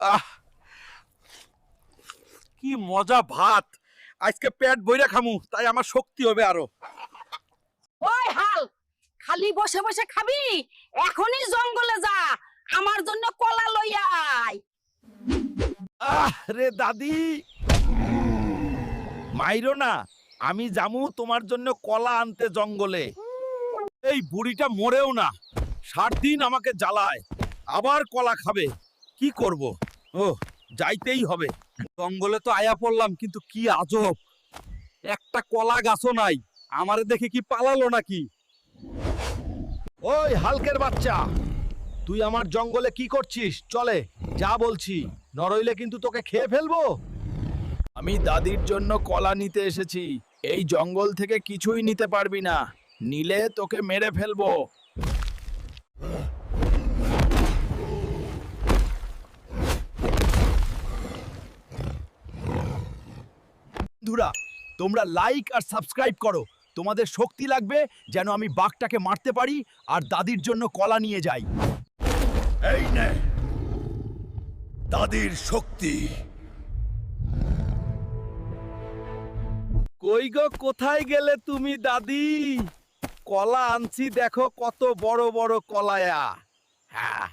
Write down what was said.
আহ কি মজা ভাত। আজকে পেট বইরা খামু, তাই আমার শক্তি হবে আরো। ওই হাল, খালি বসে বসে খাবি? এখনই জঙ্গলে যা, আমার জন্য কলা লইয়া আয়। রে দাদি, মাইরো না। আমি জামু তোমার জন্য কলা আনতে জঙ্গলে। এই বুড়িটা মরেও না, 7 দিন আমাকে জ্বালায়, আবার কলা খাবে। কি করব? ও, যাইতেই হবে। জঙ্গলে তো আয়া পড়লাম, কিন্তু কি আজব, একটা কলা গাছও নাই। আমারে দেখে কি পালালো নাকি? ওই হালকের বাচ্চা, তুই আমার জঙ্গলে কি করছিস? চলে যা বলছি, নরইলে কিন্তু তোকে খেয়ে ফেলবো। আমি দাদির জন্য কলা নিতে এসেছি। এই জঙ্গল থেকে কিছুই নিতে পারবি না, নিলে তোকে মেরে ফেলবো। বন্ধুরা, তোমরা লাইক আর সাবস্ক্রাইব করো। তোমাদের শক্তি লাগবে যেন আমি বাঘটাকে মারতে পারি আর দাদির জন্য কলা নিয়ে যাই। এই নে দাদির শক্তি। কই গো, কোথায় গেলে তুমি দাদি? কলা আনছি, দেখো কত বড় বড় কলায়া। হ্যাঁ,